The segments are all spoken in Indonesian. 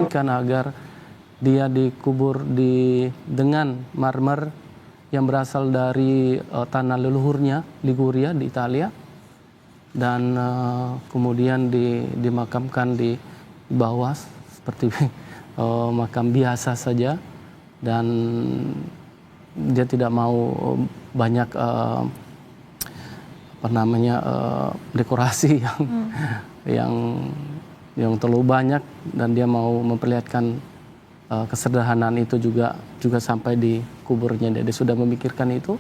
menginginkan agar dia dikubur dengan marmer yang berasal dari tanah leluhurnya Liguria di Italia, dan kemudian dimakamkan di bawah seperti makam biasa saja, dan dia tidak mau banyak dekorasi yang terlalu banyak, dan dia mau memperlihatkan kesederhanaan itu juga sampai di kuburnya. Dia sudah memikirkan itu,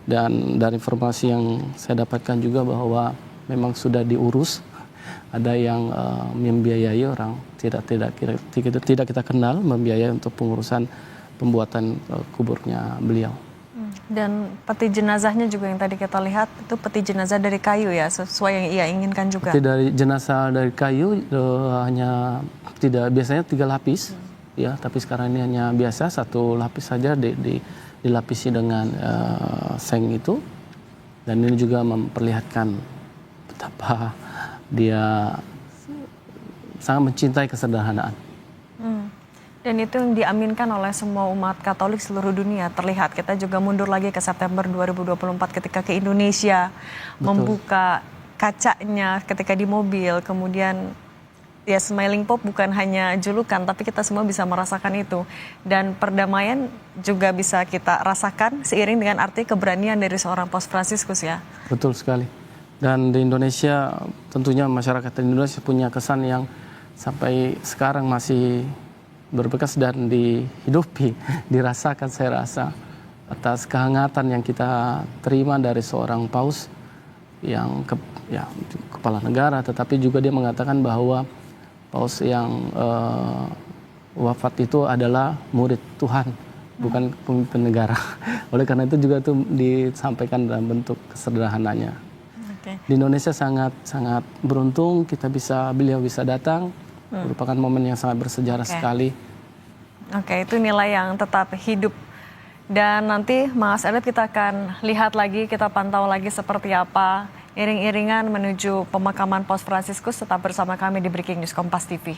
dan dari informasi yang saya dapatkan juga bahwa memang sudah diurus. Ada yang membiayai, orang tidak kita kenal, membiayai untuk pengurusan pembuatan kuburnya beliau. Dan peti jenazahnya juga yang tadi kita lihat itu peti jenazah dari kayu ya, sesuai yang ia inginkan juga. Peti dari jenazah dari kayu hanya biasanya 3 lapis. Ya, tapi sekarang ini hanya biasa 1 lapis saja, dilapisi dengan seng itu, dan ini juga memperlihatkan betapa dia sangat mencintai kesederhanaan. Dan itu yang diaminkan oleh semua umat Katolik seluruh dunia. Terlihat kita juga mundur lagi ke September 2024 ketika ke Indonesia. Betul. Membuka kacanya ketika di mobil, kemudian ya Smiling Pope bukan hanya julukan, tapi kita semua bisa merasakan itu. Dan perdamaian juga bisa kita rasakan seiring dengan arti keberanian dari seorang Paus Fransiskus ya. Betul sekali. Dan di Indonesia tentunya masyarakat Indonesia punya kesan yang sampai sekarang masih berbekas dan dihidupi, dirasakan saya rasa, atas kehangatan yang kita terima dari seorang Paus yang kepala negara, tetapi juga dia mengatakan bahwa Paus yang wafat itu adalah murid Tuhan, bukan pemimpin negara. Oleh karena itu juga itu disampaikan dalam bentuk kesederhananya. Di Indonesia sangat beruntung beliau bisa datang, merupakan momen yang sangat bersejarah sekali. Itu nilai yang tetap hidup. Dan nanti Mas Elliot kita akan lihat lagi, kita pantau lagi seperti apa iring-iringan menuju pemakaman Paus Fransiskus. Tetap bersama kami di Breaking News Kompas TV.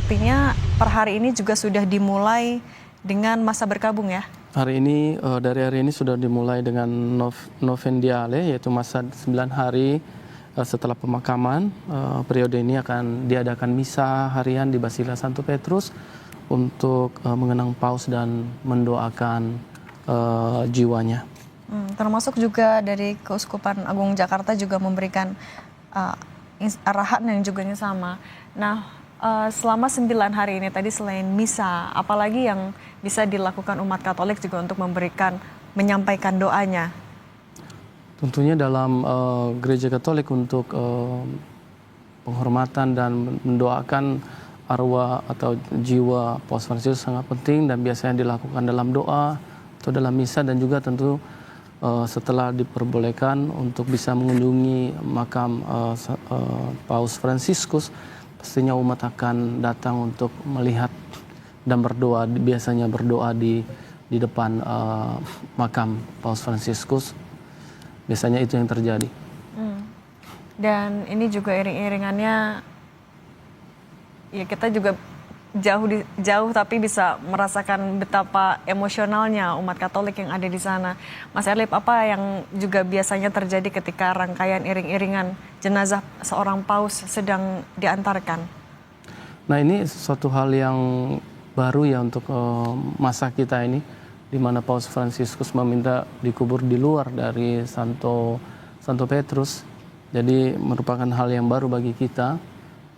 Artinya per hari ini juga sudah dimulai dengan masa berkabung ya? Hari ini, dari hari ini sudah dimulai dengan Novendiale, yaitu masa 9 hari setelah pemakaman. Periode ini akan diadakan misa harian di Basilica Santo Petrus untuk mengenang Paus dan mendoakan jiwanya. Termasuk juga dari Keuskupan Agung Jakarta juga memberikan arahan yang juga sama. Nah, selama 9 hari ini tadi selain misa, apalagi yang bisa dilakukan umat Katolik juga untuk menyampaikan doanya? Tentunya dalam Gereja Katolik untuk penghormatan dan mendoakan arwah atau jiwa Paus Fransiskus sangat penting dan biasanya dilakukan dalam doa atau dalam misa, dan juga tentu setelah diperbolehkan untuk bisa mengunjungi makam Paus Fransiskus, pastinya umat akan datang untuk melihat dan berdoa. Biasanya berdoa di depan makam Paus Fransiskus. Biasanya itu yang terjadi. Dan ini juga iring-iringannya, ya kita juga jauh tapi bisa merasakan betapa emosionalnya umat Katolik yang ada di sana. Mas Erlip, apa yang juga biasanya terjadi ketika rangkaian iring-iringan jenazah seorang paus sedang diantarkan? Nah, ini suatu hal yang baru ya untuk masa kita ini, di mana Paus Fransiskus meminta dikubur di luar dari Santo Petrus. Jadi merupakan hal yang baru bagi kita,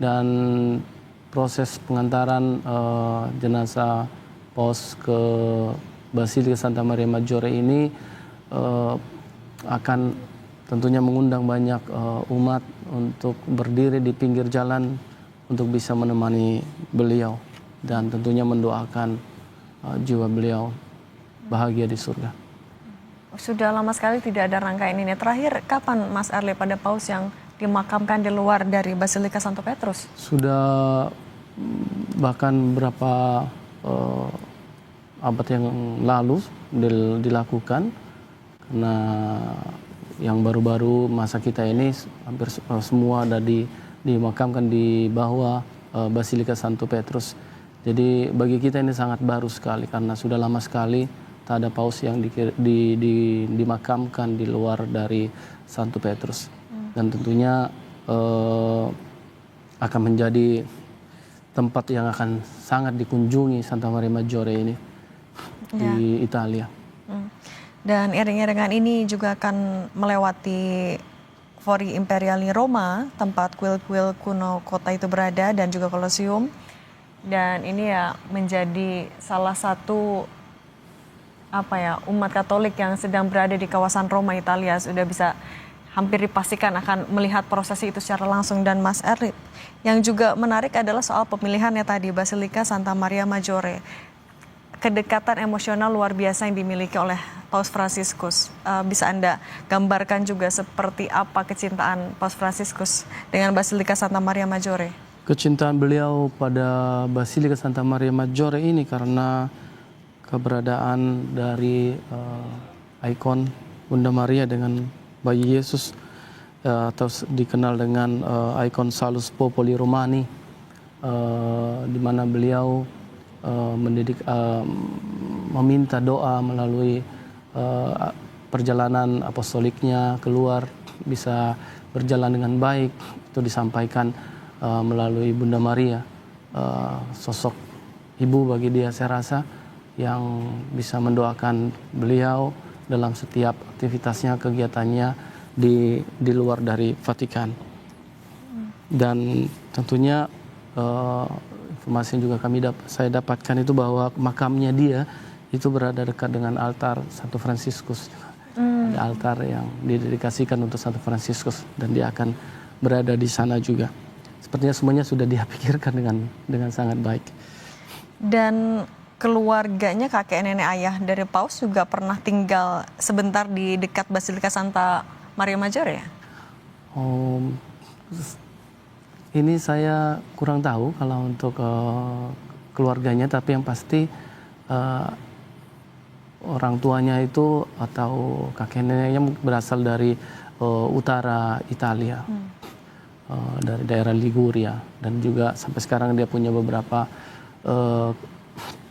dan proses pengantaran jenazah Paus ke Basilica Santa Maria Maggiore ini akan tentunya mengundang banyak umat untuk berdiri di pinggir jalan untuk bisa menemani beliau dan tentunya mendoakan jiwa beliau bahagia di surga. Sudah lama sekali tidak ada rangkaian ini. Terakhir kapan Mas Erle pada paus yang dimakamkan di luar dari Basilika Santo Petrus? Sudah bahkan berapa abad yang lalu dilakukan, karena yang baru-baru masa kita ini hampir semua ada dimakamkan di bawah Basilika Santo Petrus. Jadi bagi kita ini sangat baru sekali karena sudah lama sekali tak ada paus yang dimakamkan di luar dari Santo Petrus. Dan tentunya akan menjadi tempat yang akan sangat dikunjungi Santa Maria Maggiore ini di Italia. Dan iring-iringan ini juga akan melewati Fori Imperiali Roma, tempat kuil-kuil kuno kota itu berada, dan juga Colosseum. Dan ini ya menjadi salah satu umat Katolik yang sedang berada di kawasan Roma, Italia, sudah bisa hampir dipastikan akan melihat prosesi itu secara langsung. Dan Mas Erlip, yang juga menarik adalah soal pemilihannya tadi, Basilika Santa Maria Maggiore. Kedekatan emosional luar biasa yang dimiliki oleh Paus Fransiskus. Bisa Anda gambarkan juga seperti apa kecintaan Paus Fransiskus dengan Basilika Santa Maria Maggiore? Kecintaan beliau pada Basilika Santa Maria Maggiore ini karena keberadaan dari ikon Bunda Maria dengan bayi Yesus, atau dikenal dengan ikon Salus Populi Romani, di mana beliau meminta doa melalui perjalanan apostoliknya keluar bisa berjalan dengan baik. Itu disampaikan melalui Bunda Maria, sosok ibu bagi dia saya rasa, yang bisa mendoakan beliau dalam setiap aktivitasnya, kegiatannya di luar dari Vatikan. Dan tentunya informasi yang juga saya dapatkan itu bahwa makamnya dia itu berada dekat dengan altar Santo Fransiskus. Ada altar yang didedikasikan untuk Santo Fransiskus dan dia akan berada di sana juga. Sepertinya semuanya sudah dia pikirkan dengan sangat baik. Dan keluarganya, kakek nenek ayah dari Paus juga pernah tinggal sebentar di dekat Basilika Santa Maria Maggiore ya? Ini saya kurang tahu kalau untuk keluarganya, tapi yang pasti orang tuanya itu atau kakek neneknya berasal dari utara Italia, dari daerah Liguria, dan juga sampai sekarang dia punya beberapa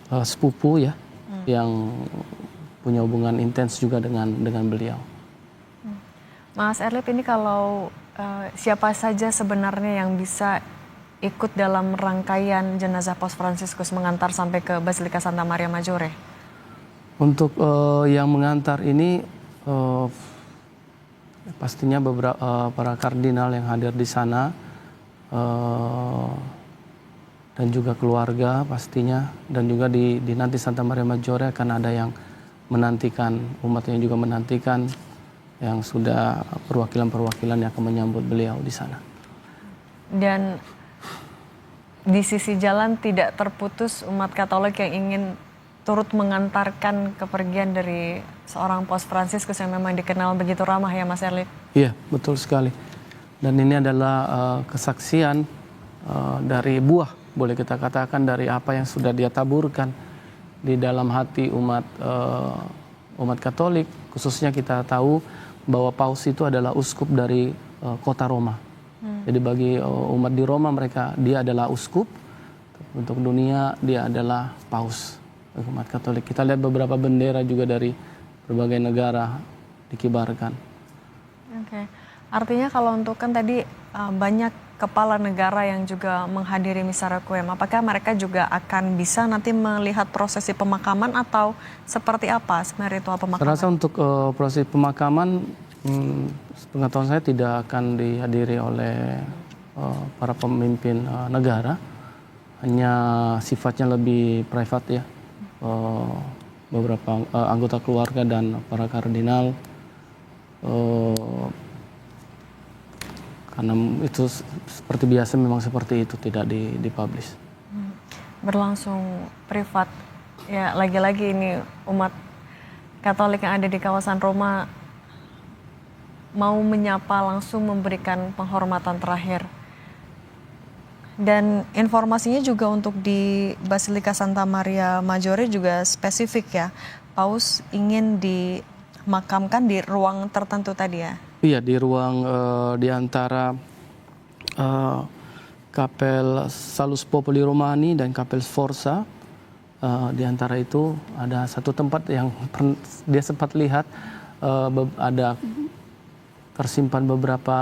sepupu ya, yang punya hubungan intens juga dengan beliau. Mas Erlip, ini kalau siapa saja sebenarnya yang bisa ikut dalam rangkaian jenazah Paus Fransiskus mengantar sampai ke Basilika Santa Maria Maggiore? Untuk yang mengantar ini pastinya beberapa para kardinal yang hadir di sana, dan juga keluarga pastinya, dan juga di nanti Santa Maria Maggiore akan ada yang menantikan, umatnya juga menantikan, yang sudah perwakilan-perwakilan yang akan menyambut beliau di sana. Dan di sisi jalan tidak terputus umat Katolik yang ingin turut mengantarkan kepergian dari seorang Paus Fransiskus yang memang dikenal begitu ramah ya Mas Erlip? Iya, betul sekali. Dan ini adalah kesaksian dari buah, boleh kita katakan, dari apa yang sudah dia taburkan di dalam hati umat Katolik. Khususnya kita tahu bahwa Paus itu adalah uskup dari kota Roma. Jadi bagi umat di Roma, dia adalah uskup. Untuk dunia dia adalah Paus, umat Katolik. Kita lihat beberapa bendera juga dari berbagai negara dikibarkan. Oke. Artinya kalau untuk kan tadi banyak kepala negara yang juga menghadiri misa requiem, apakah mereka juga akan bisa nanti melihat prosesi pemakaman atau seperti apa sebenarnya ritual pemakaman? Saya rasa untuk prosesi pemakaman, pengetahuan saya tidak akan dihadiri oleh para pemimpin negara, hanya sifatnya lebih private ya, beberapa anggota keluarga dan para kardinal. Karena itu seperti biasa, memang seperti itu, tidak dipublish. Berlangsung privat. Ya, lagi-lagi ini umat Katolik yang ada di kawasan Roma mau menyapa langsung memberikan penghormatan terakhir. Dan informasinya juga untuk di Basilika Santa Maria Maggiore juga spesifik ya. Paus ingin dimakamkan di ruang tertentu tadi ya. Iya, di ruang di antara Kapel Salus Populi Romani dan Kapel Sforza. Di antara itu ada satu tempat yang dia sempat lihat ada tersimpan beberapa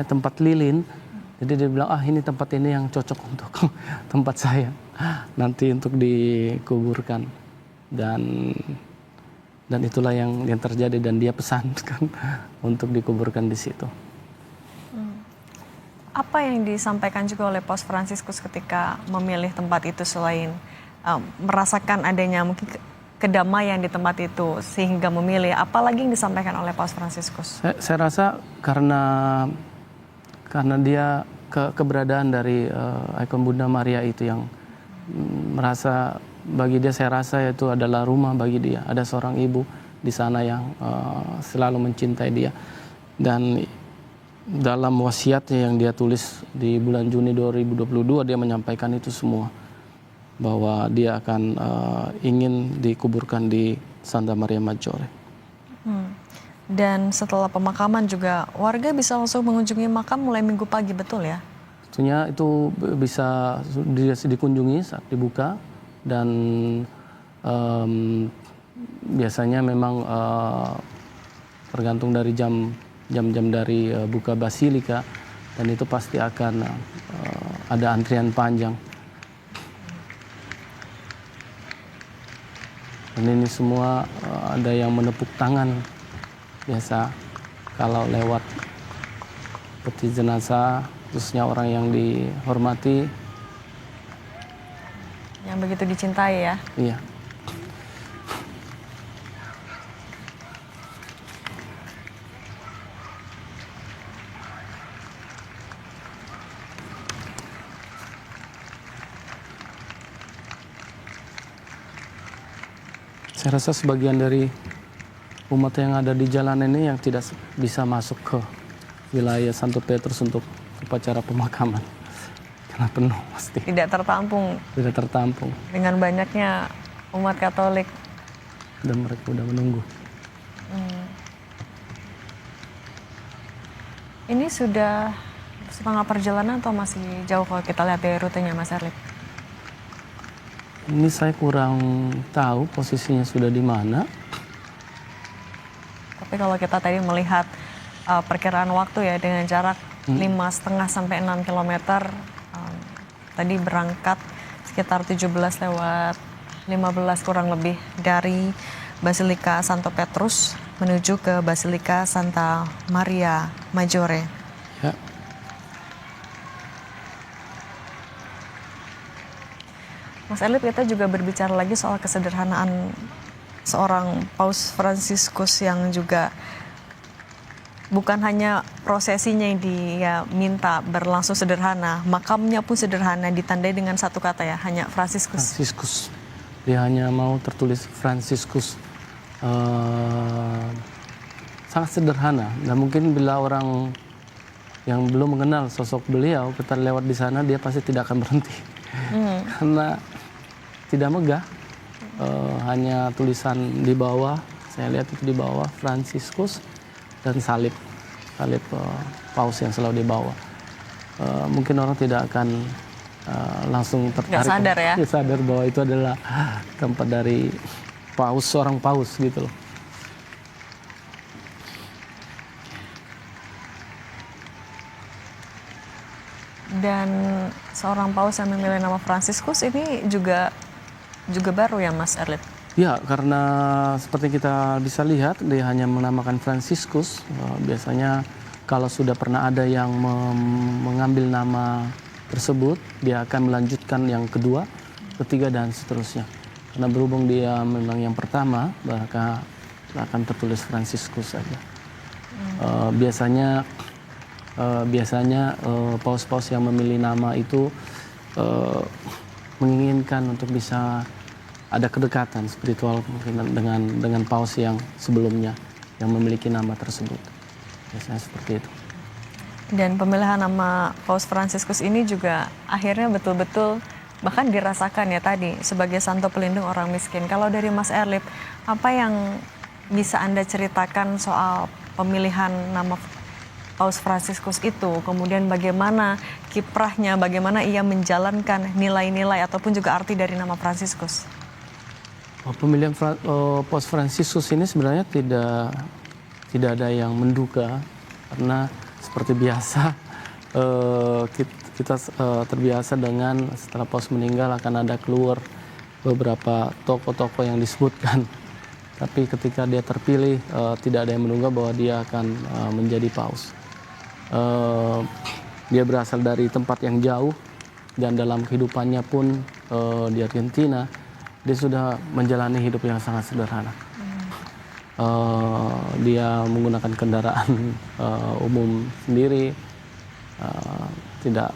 tempat lilin. Jadi dia bilang, ini tempat ini yang cocok untuk tempat saya nanti untuk dikuburkan. Dan itulah yang terjadi dan dia pesankan untuk dikuburkan di situ. Apa yang disampaikan juga oleh Paus Fransiskus ketika memilih tempat itu selain merasakan adanya mungkin kedamaian di tempat itu sehingga memilih, apalagi yang disampaikan oleh Paus Fransiskus? Saya rasa karena dia keberadaan dari ikon Bunda Maria itu yang merasa bagi dia, saya rasa itu adalah rumah bagi dia. Ada seorang ibu di sana yang selalu mencintai dia. Dan dalam wasiatnya yang dia tulis di bulan Juni 2022 dia menyampaikan itu semua. Bahwa dia akan ingin dikuburkan di Santa Maria Maggiore. Dan setelah pemakaman juga warga bisa langsung mengunjungi makam mulai Minggu pagi, betul ya? Tentunya itu bisa dikunjungi saat dibuka dan biasanya memang tergantung dari jam-jam dari buka basilika dan itu pasti akan ada antrian panjang. Dan ini semua ada yang menepuk tangan. Biasa kalau lewat peti jenazah, khususnya orang yang dihormati. Yang begitu dicintai ya? Iya. Saya rasa sebagian dari umat yang ada di jalan ini yang tidak bisa masuk ke wilayah Santo Petrus untuk upacara pemakaman. Karena penuh pasti. Tidak tertampung. Tidak tertampung. Dengan banyaknya umat Katolik. Dan mereka sudah menunggu. Ini sudah setengah perjalanan atau masih jauh kalau kita lihat dari rutenya, Mas Erlip? Ini saya kurang tahu posisinya sudah di mana. Tapi kalau kita tadi melihat perkiraan waktu ya dengan jarak 5,5 sampai 6 km, tadi berangkat sekitar 17:15 kurang lebih dari Basilika Santo Petrus menuju ke Basilika Santa Maria Maggiore. Ya. Mas Erlip, kita juga berbicara lagi soal kesederhanaan seorang Paus Fransiskus yang juga bukan hanya prosesinya yang dia minta berlangsung sederhana, makamnya pun sederhana, ditandai dengan satu kata ya, hanya Fransiskus. Fransiskus. Dia hanya mau tertulis Fransiskus. Sangat sederhana. Dan mungkin bila orang yang belum mengenal sosok beliau, kita lewat di sana, dia pasti tidak akan berhenti. Karena tidak megah. Hanya tulisan di bawah, saya lihat itu di bawah, Fransiskus dan salib paus yang selalu dibawa. Mungkin orang tidak akan langsung tertarik. Nggak sadar ya? Sadar bahwa itu adalah tempat dari paus, seorang paus gitu loh. Dan seorang paus yang memilih nama Fransiskus ini juga baru ya, Mas Erlip? Ya, karena seperti kita bisa lihat, dia hanya menamakan Fransiskus. Biasanya kalau sudah pernah ada yang mengambil nama tersebut, dia akan melanjutkan yang kedua, ketiga, dan seterusnya. Karena berhubung dia memang yang pertama, maka akan tertulis Fransiskus saja. Biasanya paus-paus yang memilih nama itu menginginkan untuk bisa ada kedekatan spiritual mungkin dengan paus yang sebelumnya yang memiliki nama tersebut. Biasanya seperti itu. Dan pemilihan nama Paus Fransiskus ini juga akhirnya betul-betul bahkan dirasakan ya tadi sebagai santo pelindung orang miskin. Kalau dari Mas Erlip, apa yang bisa Anda ceritakan soal pemilihan nama Paus Fransiskus itu? Kemudian bagaimana kiprahnya, bagaimana ia menjalankan nilai-nilai ataupun juga arti dari nama Fransiskus? Pemilihan Paus Fransiskus ini sebenarnya tidak ada yang menduga, karena seperti biasa kita terbiasa dengan setelah Paus meninggal akan ada keluar beberapa tokoh-tokoh yang disebutkan. Tapi ketika dia terpilih tidak ada yang menduga bahwa dia akan menjadi Paus. Dia berasal dari tempat yang jauh dan dalam kehidupannya pun di Argentina dia sudah menjalani hidup yang sangat sederhana. Dia menggunakan kendaraan umum sendiri, tidak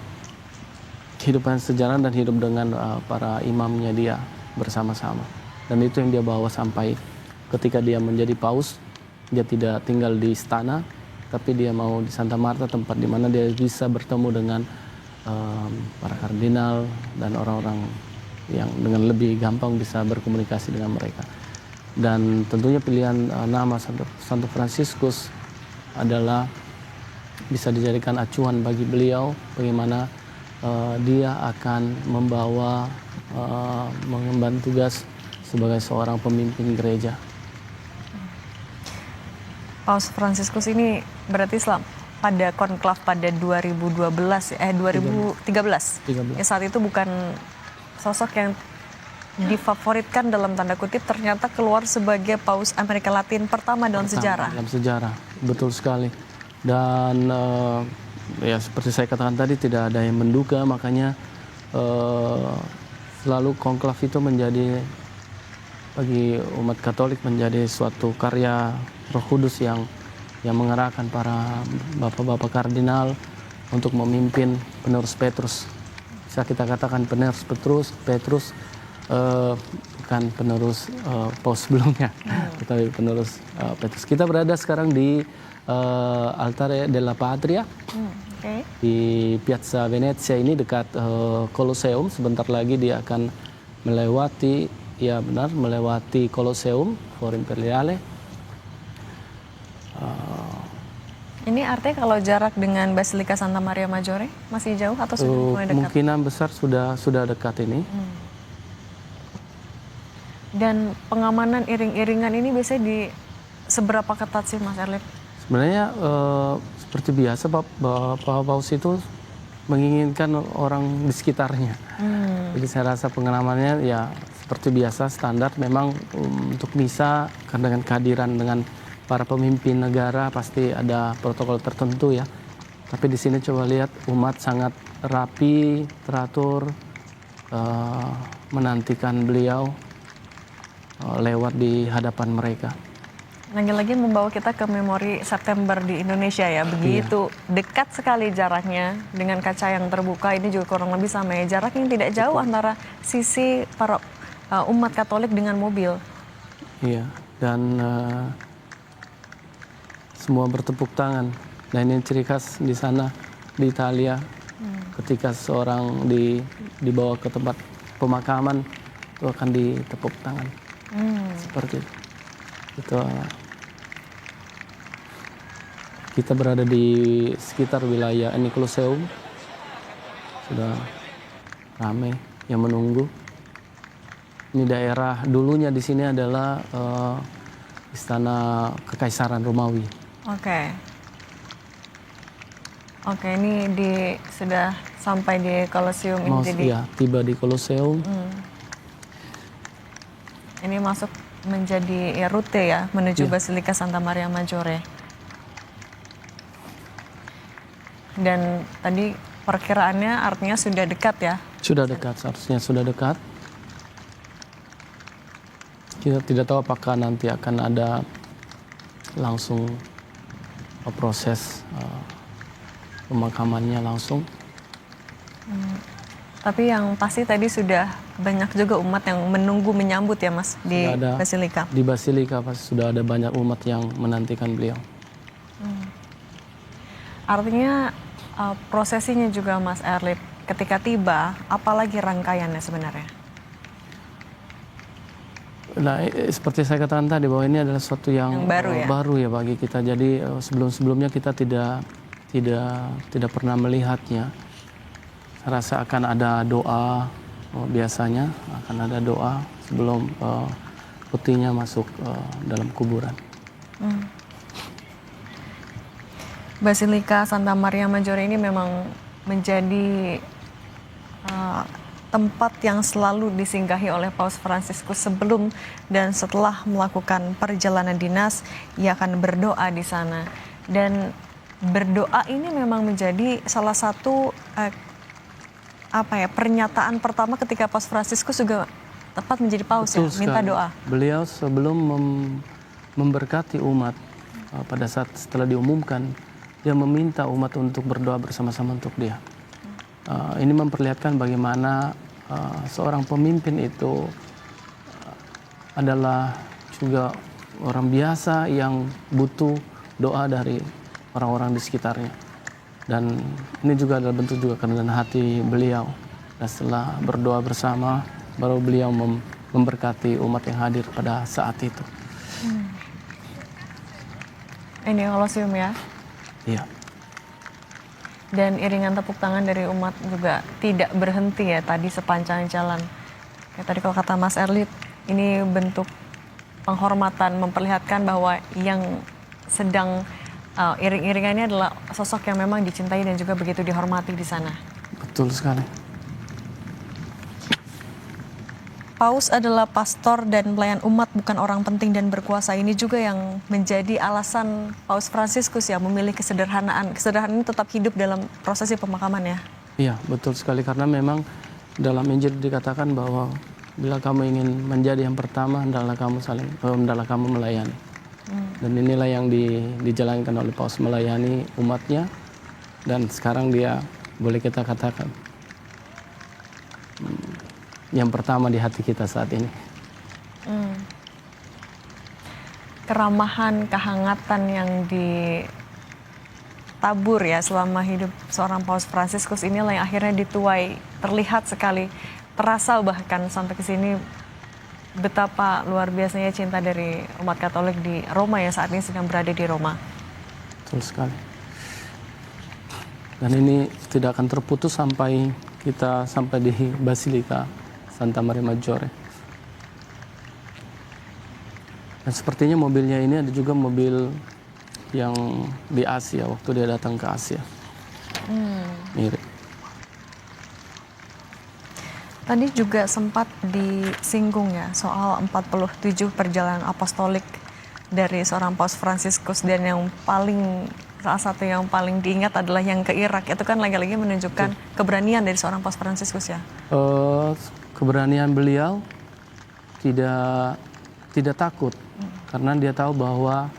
kehidupan sejalan dan hidup dengan para imamnya dia bersama-sama. Dan itu yang dia bawa sampai ketika dia menjadi paus. Dia tidak tinggal di istana, tapi dia mau di Santa Marta, tempat di mana dia bisa bertemu dengan para kardinal dan orang-orang yang dengan lebih gampang bisa berkomunikasi dengan mereka. Dan tentunya pilihan nama Santo Fransiskus adalah bisa dijadikan acuan bagi beliau bagaimana dia akan mengemban tugas sebagai seorang pemimpin gereja. Paus Fransiskus ini berarti pada konklav pada 2013. Ya, saat itu bukan sosok yang difavoritkan dalam tanda kutip, ternyata keluar sebagai Paus Amerika Latin pertama dalam sejarah. Dalam sejarah, betul sekali. Dan ya seperti saya katakan tadi tidak ada yang menduga, makanya selalu konklav itu menjadi bagi umat Katolik menjadi suatu karya Roh Kudus yang mengarahkan para bapak-bapak kardinal untuk memimpin penerus Petrus. Bisa kita katakan penerus Petrus bukan penerus paus sebelumnya, tetapi penerus Petrus. Kita berada sekarang di Altare della Patria, di Piazza Venezia ini dekat Colosseum. Sebentar lagi dia akan melewati Colosseum, Forum Imperiale. Ini artinya kalau jarak dengan Basilika Santa Maria Maggiore masih jauh atau sudah mulai dekat? Kemungkinan besar sudah dekat ini. Dan pengamanan iring-iringan ini biasanya di seberapa ketat sih, Mas Erlip? Sebenarnya seperti biasa Pak Paus itu menginginkan orang di sekitarnya. Jadi saya rasa pengalamannya ya seperti biasa standar. Memang untuk misa karena dengan kehadiran dengan para pemimpin negara pasti ada protokol tertentu ya. Tapi di sini coba lihat umat sangat rapi, teratur, menantikan beliau lewat di hadapan mereka. Lagi-lagi membawa kita ke memori September di Indonesia ya. Begitu dekat sekali jaraknya dengan kaca yang terbuka. Ini juga kurang lebih sama ya. Jarak yang tidak jauh antara sisi para umat Katolik dengan mobil. Iya, dan semua bertepuk tangan. Nah ini ciri khas di sana, di Italia. Ketika seorang dibawa ke tempat pemakaman, itu akan ditepuk tangan. Seperti itu. Kita berada di sekitar wilayah ini Colosseum. Sudah ramai yang menunggu. Ini daerah dulunya di sini adalah istana Kekaisaran Romawi. Oke, ini sudah sampai di Colosseum ini. Iya, tiba di Colosseum. Ini masuk menjadi rute ya menuju Basilika Santa Maria Maggiore. Dan tadi perkiraannya artinya sudah dekat ya? Sudah dekat, seharusnya sudah dekat. Kita tidak tahu apakah nanti akan ada langsung proses pemakamannya langsung. Tapi yang pasti tadi sudah banyak juga umat yang menunggu menyambut ya Mas di Sudah ada Basilika. di Basilika sudah ada banyak umat yang menantikan beliau. Artinya prosesinya juga Mas Erlip ketika tiba, apalagi rangkaiannya sebenarnya? Nah, seperti saya katakan tadi bahwa ini adalah sesuatu yang baru ya bagi kita. Jadi sebelum-sebelumnya kita tidak pernah melihatnya. Saya rasa akan ada doa, biasanya akan ada doa sebelum petinya masuk dalam kuburan. Basilika Santa Maria Maggiore ini memang menjadi tempat yang selalu disinggahi oleh Paus Fransiskus sebelum dan setelah melakukan perjalanan dinas. Ia akan berdoa di sana, dan berdoa ini memang menjadi salah satu pernyataan pertama ketika Paus Fransiskus juga tepat menjadi paus. Betul ya, minta sekali. doa. Beliau sebelum memberkati umat, pada saat setelah diumumkan, dia meminta umat untuk berdoa bersama-sama untuk dia. Ini memperlihatkan bagaimana seorang pemimpin itu adalah juga orang biasa yang butuh doa dari orang-orang di sekitarnya. Dan ini juga adalah bentuk juga kerendahan hati beliau. Dan setelah berdoa bersama, baru beliau memberkati umat yang hadir pada saat itu. Ini kolosium ya. Iya. Dan iringan tepuk tangan dari umat juga tidak berhenti ya tadi sepanjang jalan. Kayak tadi kalau kata Mas Erlip, ini bentuk penghormatan, memperlihatkan bahwa yang sedang iring-iringannya adalah sosok yang memang dicintai dan juga begitu dihormati di sana. Betul sekali. Paus adalah pastor dan pelayan umat, bukan orang penting dan berkuasa. Ini juga yang menjadi alasan Paus Fransiskus ya memilih kesederhanaan. Kesederhanaan ini tetap hidup dalam prosesi pemakaman ya. Iya, betul sekali, karena memang dalam Injil dikatakan bahwa bila kamu ingin menjadi yang pertama, hendaklah kamu melayani. Dan inilah yang dijalankan oleh Paus, melayani umatnya, dan sekarang dia boleh kita katakan yang pertama di hati kita saat ini. Keramahan, kehangatan yang ditabur ya selama hidup seorang Paus Fransiskus inilah yang akhirnya dituai, terlihat sekali, terasa bahkan sampai ke sini betapa luar biasanya cinta dari umat Katolik di Roma ya, saat ini sedang berada di Roma. Betul sekali. Dan ini tidak akan terputus sampai kita sampai di Basilika Santa Maria Maggiore. Dan sepertinya mobilnya ini ada juga mobil yang di Asia, waktu dia datang ke Asia. Mirip. Tadi juga sempat disinggung ya soal 47 perjalanan apostolik dari seorang Paus Fransiskus, dan yang salah satu yang paling diingat adalah yang ke Irak. Itu kan lagi-lagi menunjukkan keberanian dari seorang Paus Fransiskus ya. Keberanian beliau tidak takut, karena dia tahu bahwa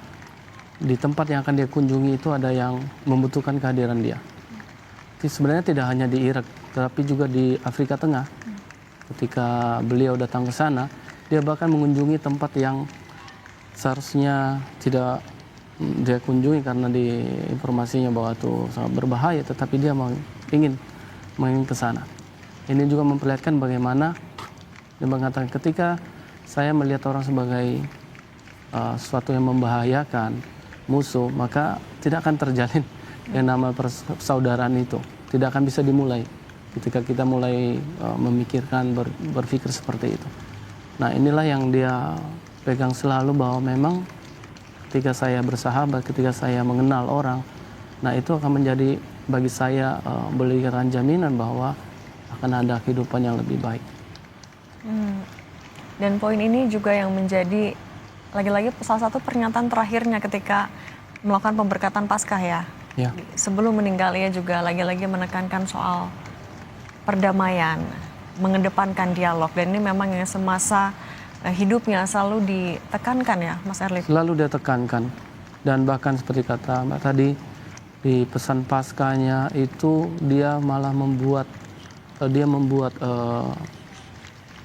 di tempat yang akan dia kunjungi itu ada yang membutuhkan kehadiran dia. Sebenarnya tidak hanya di Irak, tetapi juga di Afrika Tengah. Ketika beliau datang ke sana, dia bahkan mengunjungi tempat yang seharusnya tidak dia kunjungi karena di informasinya bahwa itu sangat berbahaya, tetapi dia ingin ke sana. Ini juga memperlihatkan bagaimana dia mengatakan, ketika saya melihat orang sebagai sesuatu yang membahayakan, musuh, maka tidak akan terjalin yang nama persaudaraan itu. Tidak akan bisa dimulai ketika kita mulai memikirkan, berpikir seperti itu. Nah, inilah yang dia pegang selalu, bahwa memang ketika saya bersahabat, ketika saya mengenal orang, nah itu akan menjadi bagi saya berikan jaminan bahwa akan ada kehidupan yang lebih baik. Dan poin ini juga yang menjadi lagi-lagi salah satu pernyataan terakhirnya ketika melakukan pemberkatan Paskah ya. Ya. Sebelum meninggal ia juga lagi-lagi menekankan soal perdamaian, mengedepankan dialog, dan ini memang yang semasa hidupnya selalu ditekankan ya Mas Erlip. Selalu dia tekankan, dan bahkan seperti kata Mbak tadi, di pesan Paskahnya itu dia malah membuat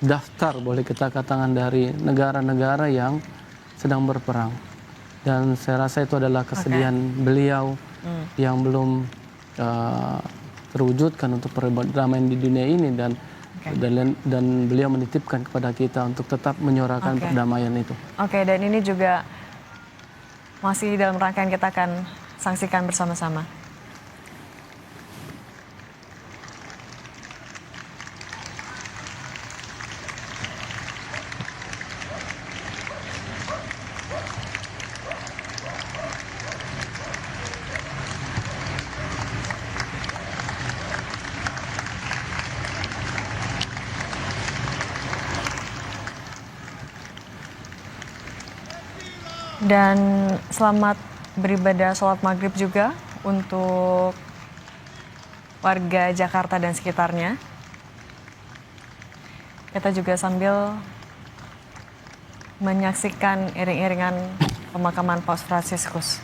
daftar, boleh kita katakan, dari negara-negara yang sedang berperang. Dan saya rasa itu adalah kesedihan beliau yang belum terwujudkan untuk perdamaian di dunia ini, dan beliau menitipkan kepada kita untuk tetap menyuarakan perdamaian itu. Oke, dan ini juga masih dalam rangkaian kita akan saksikan bersama-sama. Dan selamat beribadah sholat maghrib juga untuk warga Jakarta dan sekitarnya. Kita juga sambil menyaksikan iring-iringan pemakaman Paus Fransiskus.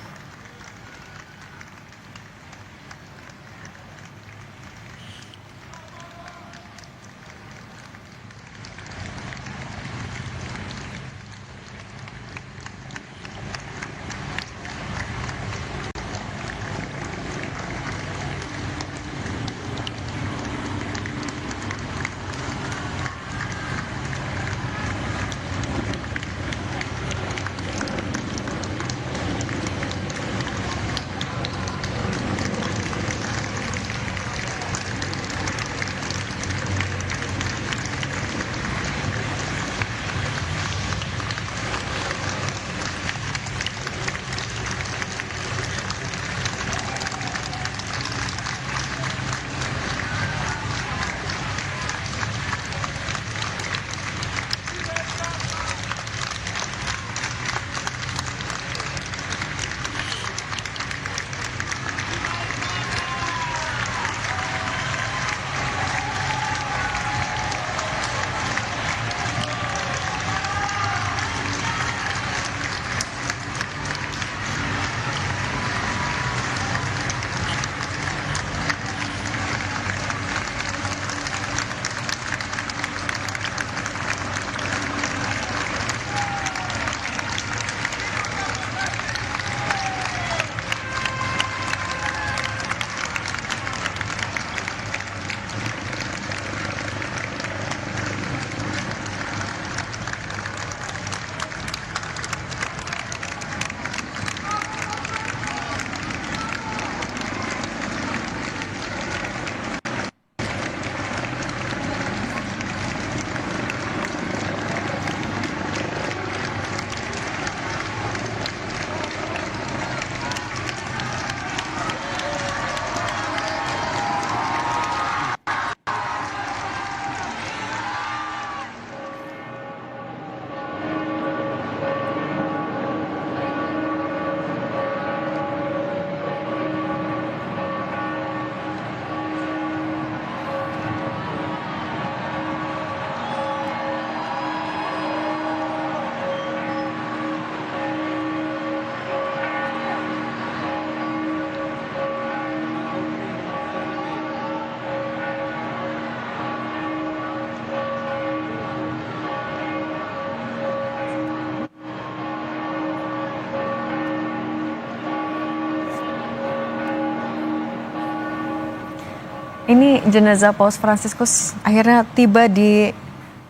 Ini jenazah Paus Fransiskus akhirnya tiba di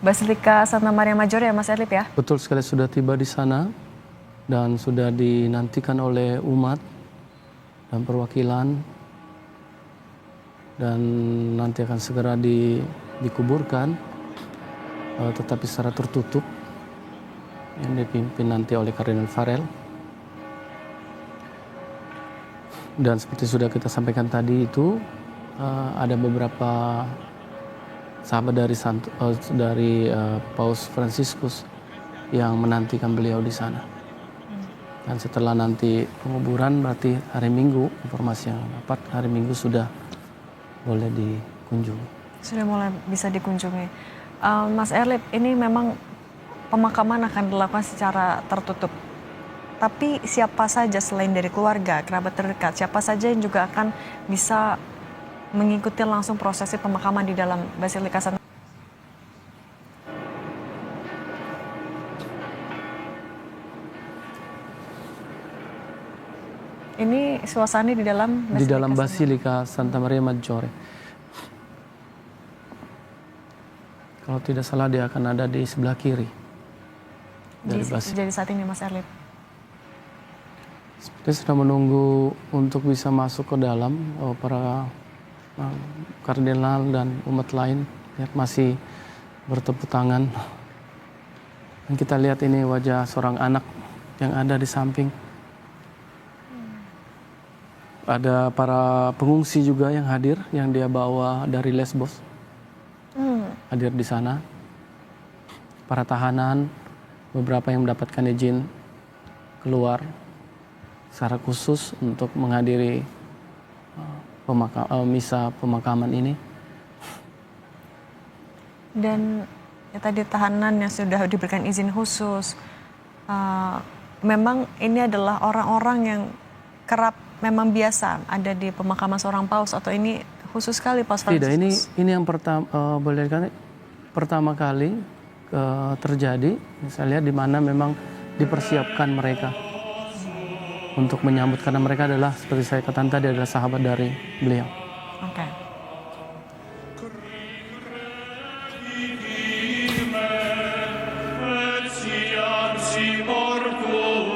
Basilika Santa Maria Maggiore ya Mas Erlip ya? Betul sekali, sudah tiba di sana dan sudah dinantikan oleh umat dan perwakilan, dan nanti akan segera dikuburkan, tetapi secara tertutup, yang dipimpin nanti oleh Kardinal Farel. Dan seperti sudah kita sampaikan tadi itu, ada beberapa sahabat dari Paus Fransiskus yang menantikan beliau di sana. Dan setelah nanti penguburan, berarti hari Minggu, informasi yang dapat hari Minggu sudah boleh dikunjungi. Sudah mulai bisa dikunjungi. Mas Erlip, ini memang pemakaman akan dilakukan secara tertutup. Tapi siapa saja selain dari keluarga, kerabat terdekat, siapa saja yang juga akan bisa mengikuti langsung prosesi pemakaman di dalam Basilika Santa? Ini suasana di dalam di dalam Basilika Santa Maria Maggiore. Kalau tidak salah dia akan ada di sebelah kiri dari Basilika. Jadi saat ini Mas Erlip. Seperti sedang menunggu untuk bisa masuk ke dalam. Para kardinal dan umat lain lihat masih bertepuk tangan. Dan kita lihat ini wajah seorang anak yang ada di samping. Ada para pengungsi juga yang hadir, yang dia bawa dari Lesbos. Hadir di sana. Para tahanan, beberapa yang mendapatkan izin keluar secara khusus untuk menghadiri misa pemakaman ini. Dan ya tadi tahanan yang sudah diberikan izin khusus, memang ini adalah orang-orang yang kerap memang biasa ada di pemakaman seorang paus, atau ini khusus sekali Paus Franciscus? Tidak, ini yang pertama kali terjadi. Saya lihat di mana memang dipersiapkan mereka untuk menyambut, karena mereka adalah seperti saya katakan tadi adalah sahabat dari beliau. Oke.